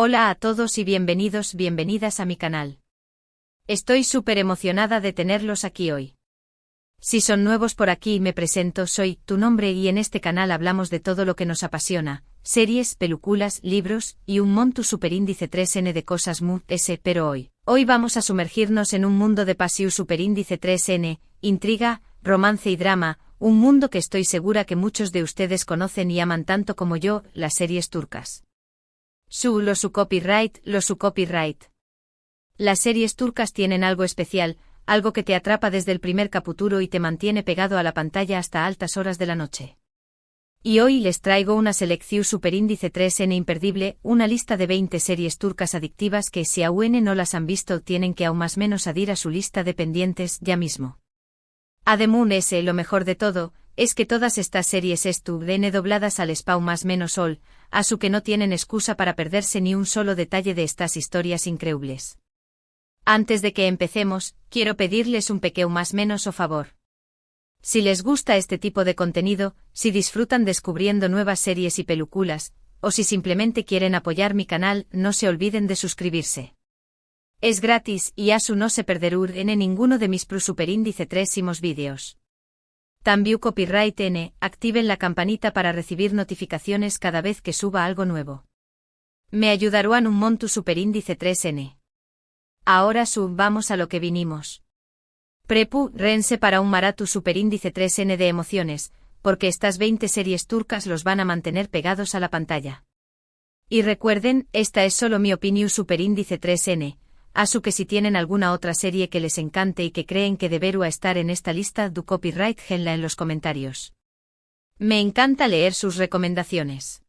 Hola a todos y bienvenidas a mi canal. Estoy súper emocionada de tenerlos aquí hoy. Si son nuevos por aquí me presento, soy Tu Nombre y en este canal hablamos de todo lo que nos apasiona, series, películas, libros y un montón superíndice 3N de cosas pero hoy vamos a sumergirnos en un mundo de pasión superíndice 3N, intriga, romance y drama, un mundo que estoy segura que muchos de ustedes conocen y aman tanto como yo, las series turcas. Su copyright. Las series turcas tienen algo especial, algo que te atrapa desde el primer capítulo y te mantiene pegado a la pantalla hasta altas horas de la noche. Y hoy les traigo una selección superíndice 3N imperdible, una lista de 20 series turcas adictivas que si aún no las han visto tienen que aún más menos adir a su lista de pendientes ya mismo. Además lo mejor de todo, es que todas estas series estuvieron dobladas al español más menos all, a su que no tienen excusa para perderse ni un solo detalle de estas historias increíbles. Antes de que empecemos, quiero pedirles un pequeño más menos o favor. Si les gusta este tipo de contenido, si disfrutan descubriendo nuevas series y películas, o si simplemente quieren apoyar mi canal, no se olviden de suscribirse. Es gratis y asu no se perderán en ninguno de mis superíndice 3 vídeos. También copyright N, activen la campanita para recibir notificaciones cada vez que suba algo nuevo. Me ayudarán un montón superíndice 3N. Ahora vamos a lo que vinimos. Rense para un maratón superíndice 3N de emociones, porque estas 20 series turcas los van a mantener pegados a la pantalla. Y recuerden, esta es solo mi opinión superíndice 3N, asu que si tienen alguna otra serie que les encante y que creen que debería estar en esta lista du copyright genla en los comentarios. Me encanta leer sus recomendaciones.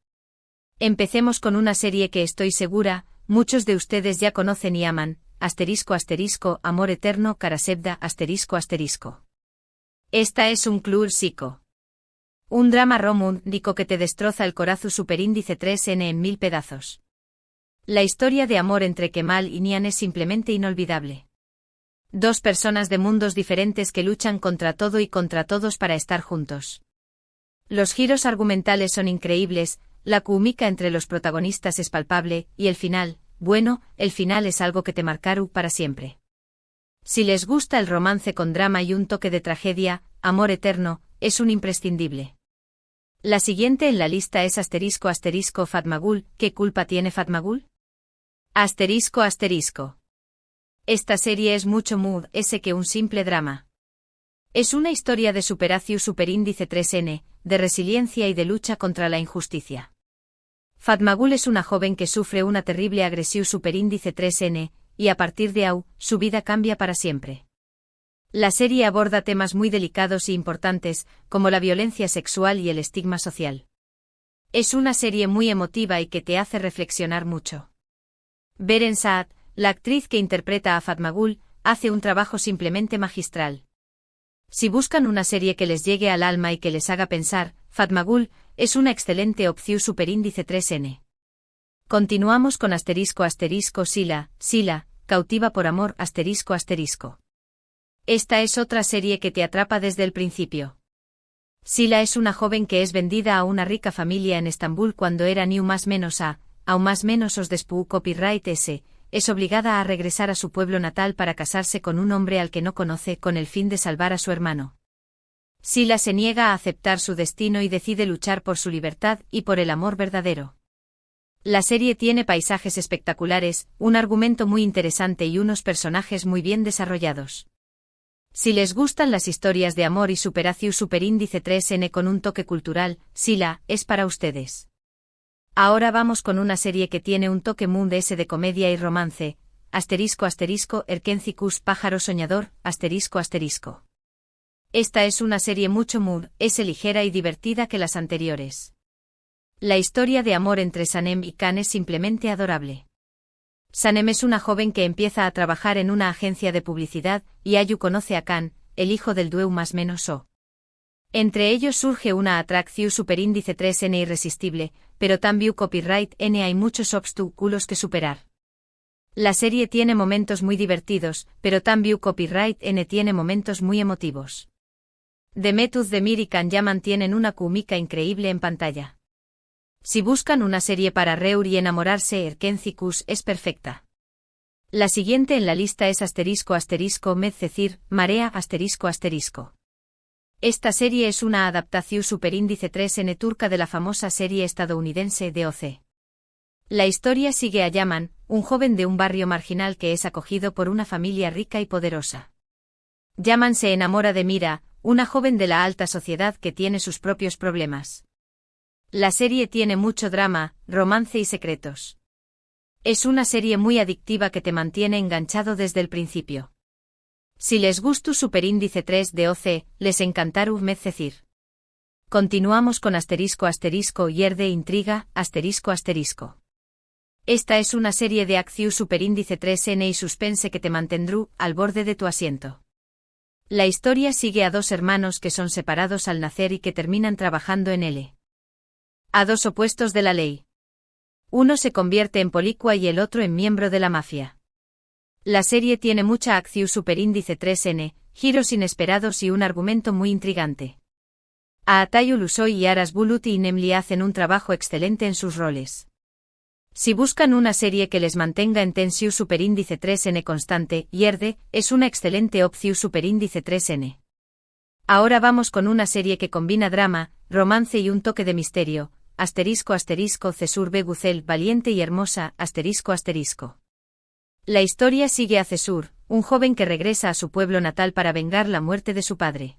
Empecemos con una serie que estoy segura, muchos de ustedes ya conocen y aman, Amor Eterno Karasevda ***. Esta es un clásico. Un drama romántico que te destroza el corazón superíndice 3N en 1000 pedazos. La historia de amor entre Kemal y Nihan es simplemente inolvidable. Dos personas de mundos diferentes que luchan contra todo y contra todos para estar juntos. Los giros argumentales son increíbles, la química entre los protagonistas es palpable, y el final, bueno, el final es algo que te marcará para siempre. Si les gusta el romance con drama y un toque de tragedia, Amor Eterno, es un imprescindible. La siguiente en la lista es Fatmagul, ¿qué culpa tiene Fatmagul? Esta serie es mucho que un simple drama. Es una historia de superación superíndice 3N, de resiliencia y de lucha contra la injusticia. Fatmagul es una joven que sufre una terrible agresión superíndice 3N, y a partir de ahí, su vida cambia para siempre. La serie aborda temas muy delicados y importantes, como la violencia sexual y el estigma social. Es una serie muy emotiva y que te hace reflexionar mucho. Beren Saat, la actriz que interpreta a Fatmagul, hace un trabajo simplemente magistral. Si buscan una serie que les llegue al alma y que les haga pensar, Fatmagul es una excelente opción superíndice 3N. Continuamos con Sila, cautiva por amor Esta es otra serie que te atrapa desde el principio. Sila es una joven que es vendida a una rica familia en Estambul cuando era ni más menos aún más menos os despú copyright es obligada a regresar a su pueblo natal para casarse con un hombre al que no conoce con el fin de salvar a su hermano. Sila se niega a aceptar su destino y decide luchar por su libertad y por el amor verdadero. La serie tiene paisajes espectaculares, un argumento muy interesante y unos personajes muy bien desarrollados. Si les gustan las historias de amor y superación superíndice 3N con un toque cultural, Sila es para ustedes. Ahora vamos con una serie que tiene un toque de comedia y romance, Erkencicus pájaro soñador, Esta es una serie mucho ligera y divertida que las anteriores. La historia de amor entre Sanem y Khan es simplemente adorable. Sanem es una joven que empieza a trabajar en una agencia de publicidad, y Ayu conoce a Khan, el hijo del dueño más menos o. Entre ellos surge una atracción superíndice 3N irresistible, pero también copyright N hay muchos obstáculos que superar. La serie tiene momentos muy divertidos, pero también copyright N tiene momentos muy emotivos. Demetuz Demir y Khan ya mantienen una química increíble en pantalla. Si buscan una serie para reír y enamorarse, Erkencikus es perfecta. La siguiente en la lista es **Medcecir, Marea ***. Esta serie es una adaptación superíndice 3N turca de la famosa serie estadounidense DOC. La historia sigue a Yaman, un joven de un barrio marginal que es acogido por una familia rica y poderosa. Yaman se enamora de Mira, una joven de la alta sociedad que tiene sus propios problemas. La serie tiene mucho drama, romance y secretos. Es una serie muy adictiva que te mantiene enganchado desde el principio. Si les gustó superíndice 3 DOC, les encantará Medcecir. Continuamos con ***Yerde intriga, ***. Esta es una serie de acción superíndice 3N y suspense que te mantendrá al borde de tu asiento. La historia sigue a dos hermanos que son separados al nacer y que terminan trabajando en L. A dos opuestos de la ley. Uno se convierte en policua y el otro en miembro de la mafia. La serie tiene mucha acción superíndice 3N, giros inesperados y un argumento muy intrigante. Aatayu Lusoy y Aras Bulut y Nemli hacen un trabajo excelente en sus roles. Si buscan una serie que les mantenga en tensión superíndice 3N constante, Yerde es una excelente opción superíndice 3N. Ahora vamos con una serie que combina drama, romance y un toque de misterio, ***Cesur Begucel, valiente y hermosa, ***. La historia sigue a Cesur, un joven que regresa a su pueblo natal para vengar la muerte de su padre.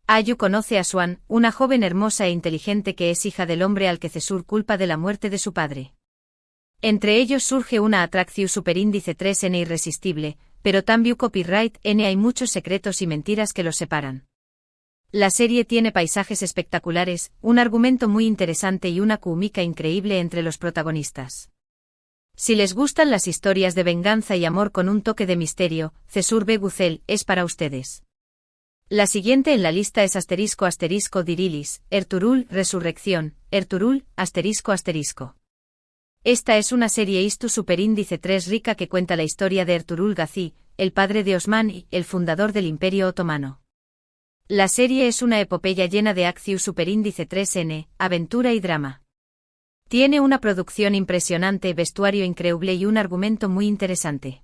Ayu conoce a Swan, una joven hermosa e inteligente que es hija del hombre al que Cesur culpa de la muerte de su padre. Entre ellos surge una atracción superíndice 3N irresistible, pero también copyright N hay muchos secretos y mentiras que los separan. La serie tiene paisajes espectaculares, un argumento muy interesante y una química increíble entre los protagonistas. Si les gustan las historias de venganza y amor con un toque de misterio, Cesur Begucel es para ustedes. La siguiente en la lista es ***Dirilis, Ertuğrul, Resurrección, Ertuğrul, ***. Esta es una serie istu superíndice 3 rica que cuenta la historia de Ertuğrul Gazi, el padre de Osman y el fundador del Imperio Otomano. La serie es una epopeya llena de acción superíndice 3N, aventura y drama. Tiene una producción impresionante, vestuario increíble y un argumento muy interesante.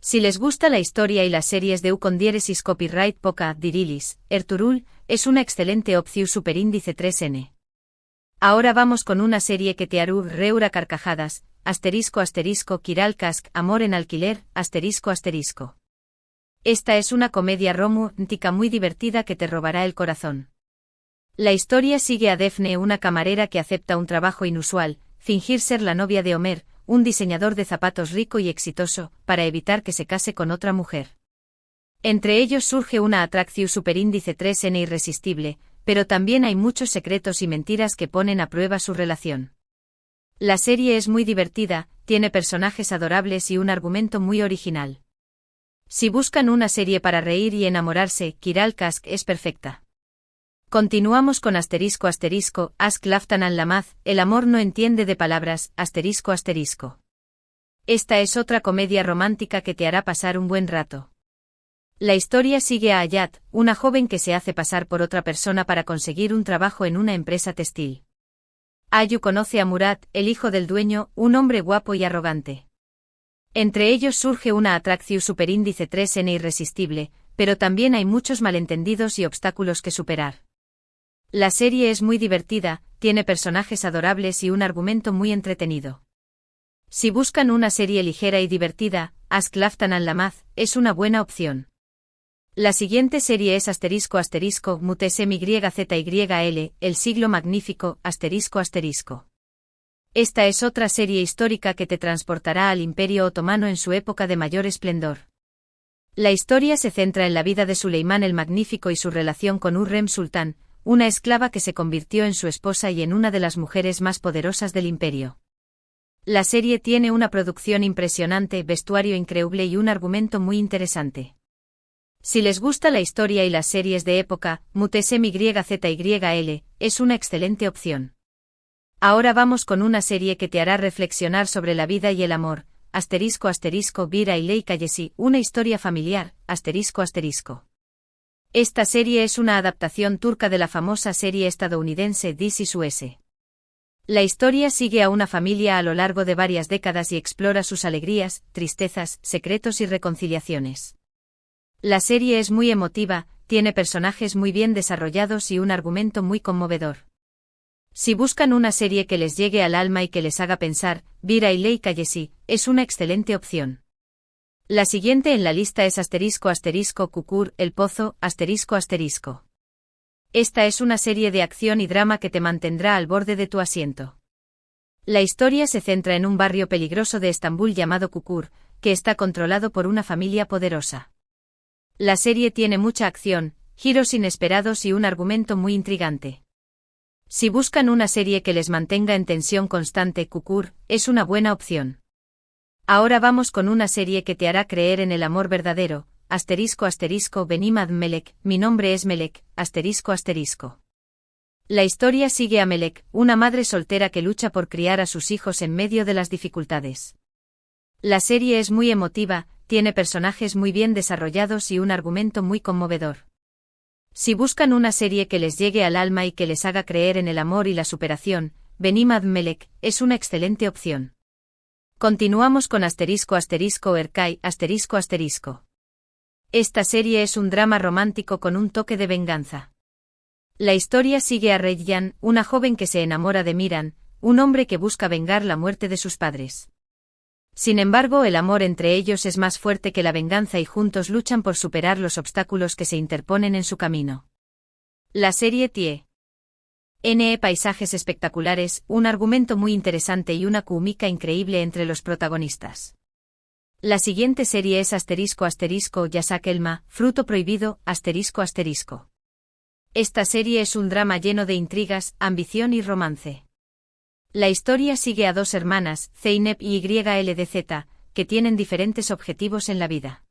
Si les gusta la historia y las series de con diéresis copyright poca Dirilis, Ertuğrul es una excelente opción superíndice 3N. Ahora vamos con una serie que te hará reír a carcajadas, ***Kiralkask, amor en alquiler, ***. Esta es una comedia romántica muy divertida que te robará el corazón. La historia sigue a Defne, una camarera que acepta un trabajo inusual, fingir ser la novia de Homer, un diseñador de zapatos rico y exitoso, para evitar que se case con otra mujer. Entre ellos surge una atracción superíndice 3N irresistible, pero también hay muchos secretos y mentiras que ponen a prueba su relación. La serie es muy divertida, tiene personajes adorables y un argumento muy original. Si buscan una serie para reír y enamorarse, Kiralkask es perfecta. Continuamos con Ask Laftan al-Lamaz, el amor no entiende de palabras, ***. Esta es otra comedia romántica que te hará pasar un buen rato. La historia sigue a Hayat, una joven que se hace pasar por otra persona para conseguir un trabajo en una empresa textil. Ayu conoce a Murat, el hijo del dueño, un hombre guapo y arrogante. Entre ellos surge una atracción superíndice 3N irresistible, pero también hay muchos malentendidos y obstáculos que superar. La serie es muy divertida, tiene personajes adorables y un argumento muy entretenido. Si buscan una serie ligera y divertida, Ask Laftan al-Lamaz es una buena opción. La siguiente serie es ***MyZYL, el siglo magnífico, ***. Esta es otra serie histórica que te transportará al Imperio Otomano en su época de mayor esplendor. La historia se centra en la vida de Suleimán el Magnífico y su relación con Hürrem Sultán, una esclava que se convirtió en su esposa y en una de las mujeres más poderosas del imperio. La serie tiene una producción impresionante, vestuario increíble y un argumento muy interesante. Si les gusta la historia y las series de época, ***MyZYL es una excelente opción. Ahora vamos con una serie que te hará reflexionar sobre la vida y el amor, ***Vira y Ley Kayesi, una historia familiar, ***. Esta serie es una adaptación turca de la famosa serie estadounidense This Is Us. La historia sigue a una familia a lo largo de varias décadas y explora sus alegrías, tristezas, secretos y reconciliaciones. La serie es muy emotiva, tiene personajes muy bien desarrollados y un argumento muy conmovedor. Si buscan una serie que les llegue al alma y que les haga pensar, Vir Ailey Callesi es una excelente opción. La siguiente en la lista es **Cucur, El Pozo, **. Esta es una serie de acción y drama que te mantendrá al borde de tu asiento. La historia se centra en un barrio peligroso de Estambul llamado Cucur, que está controlado por una familia poderosa. La serie tiene mucha acción, giros inesperados y un argumento muy intrigante. Si buscan una serie que les mantenga en tensión constante, Cucur es una buena opción. Ahora vamos con una serie que te hará creer en el amor verdadero, Benim ad Melek, mi nombre es Melek, **. La historia sigue a Melek, una madre soltera que lucha por criar a sus hijos en medio de las dificultades. La serie es muy emotiva, tiene personajes muy bien desarrollados y un argumento muy conmovedor. Si buscan una serie que les llegue al alma y que les haga creer en el amor y la superación, Benim ad Melek es una excelente opción. Continuamos con Erkai, **. Esta serie es un drama romántico con un toque de venganza. La historia sigue a Reyyan, una joven que se enamora de Miran, un hombre que busca vengar la muerte de sus padres. Sin embargo, el amor entre ellos es más fuerte que la venganza y juntos luchan por superar los obstáculos que se interponen en su camino. La serie tiene paisajes espectaculares, un argumento muy interesante y una química increíble entre los protagonistas. La siguiente serie es Yasak Elma, Fruto Prohibido, **. Esta serie es un drama lleno de intrigas, ambición y romance. La historia sigue a dos hermanas, Zeynep y YLDZ, que tienen diferentes objetivos en la vida.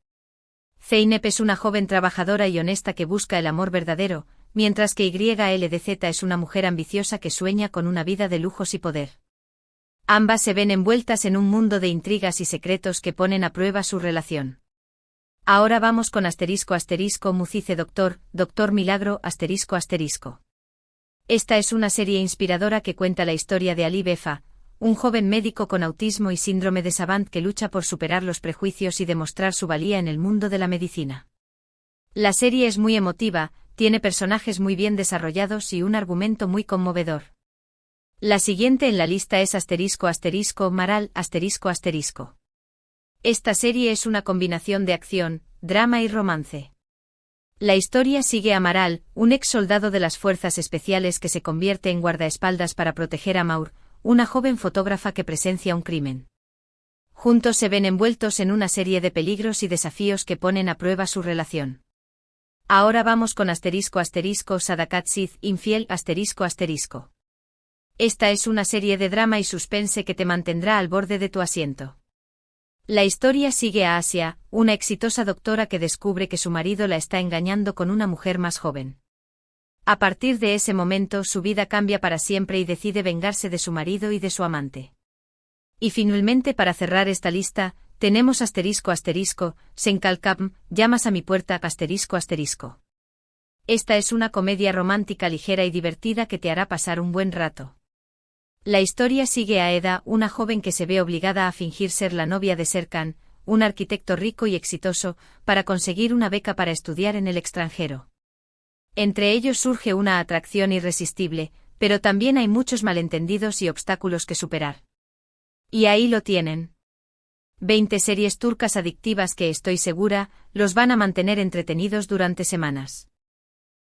Zeynep es una joven trabajadora y honesta que busca el amor verdadero, mientras que YLDZ es una mujer ambiciosa que sueña con una vida de lujos y poder. Ambas se ven envueltas en un mundo de intrigas y secretos que ponen a prueba su relación. Ahora vamos con Mucice Doctor Milagro, **. Esta es una serie inspiradora que cuenta la historia de Ali Befa, un joven médico con autismo y síndrome de Savant que lucha por superar los prejuicios y demostrar su valía en el mundo de la medicina. La serie es muy emotiva, tiene personajes muy bien desarrollados y un argumento muy conmovedor. La siguiente en la lista es Maral, **. Esta serie es una combinación de acción, drama y romance. La historia sigue a Maral, un ex soldado de las fuerzas especiales que se convierte en guardaespaldas para proteger a Maur, una joven fotógrafa que presencia un crimen. Juntos se ven envueltos en una serie de peligros y desafíos que ponen a prueba su relación. Ahora vamos con Sadakat Sith, Infiel, **. Esta es una serie de drama y suspense que te mantendrá al borde de tu asiento. La historia sigue a Asia, una exitosa doctora que descubre que su marido la está engañando con una mujer más joven. A partir de ese momento su vida cambia para siempre y decide vengarse de su marido y de su amante. Y finalmente, para cerrar esta lista, tenemos Senkalkam, Llamas a mi puerta, **. Esta es una comedia romántica ligera y divertida que te hará pasar un buen rato. La historia sigue a Eda, una joven que se ve obligada a fingir ser la novia de Serkan, un arquitecto rico y exitoso, para conseguir una beca para estudiar en el extranjero. Entre ellos surge una atracción irresistible, pero también hay muchos malentendidos y obstáculos que superar. Y ahí lo tienen. 20 series turcas adictivas que estoy segura los van a mantener entretenidos durante semanas.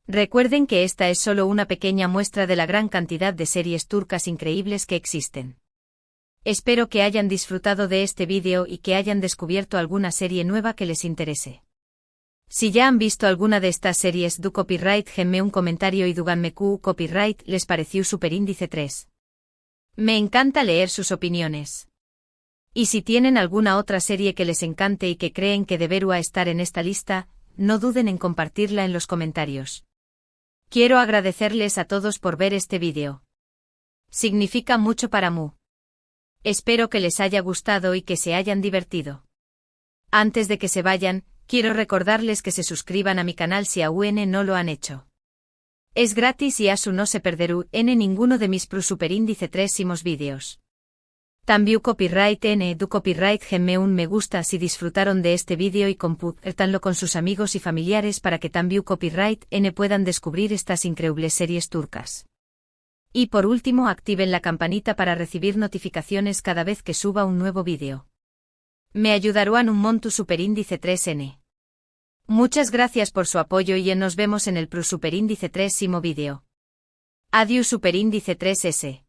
Recuerden que esta es solo una pequeña muestra de la gran cantidad de series turcas increíbles que existen. Espero que hayan disfrutado de este vídeo y que hayan descubierto alguna serie nueva que les interese. Si ya han visto alguna de estas series du copyright, denme un comentario y díganme qué copyright les pareció Superíndice 3. Me encanta leer sus opiniones. Y si tienen alguna otra serie que les encante y que creen que debería estar en esta lista, no duden en compartirla en los comentarios. Quiero agradecerles a todos por ver este vídeo. Significa mucho para mí. Espero que les haya gustado y que se hayan divertido. Antes de que se vayan, quiero recordarles que se suscriban a mi canal si aún no lo han hecho. Es gratis y asu no se perderú en ninguno de mis superíndice 3 vídeos. También copyright du copyright genme un me gusta si disfrutaron de este vídeo y compártanlo con sus amigos y familiares para que también copyright puedan descubrir estas increíbles series turcas. Y por último activen la campanita para recibir notificaciones cada vez que suba un nuevo vídeo. Me ayudarán un montón superíndice 3n. Muchas gracias por su apoyo y nos vemos en el superíndice 3 vídeo. Adiós superíndice 3s.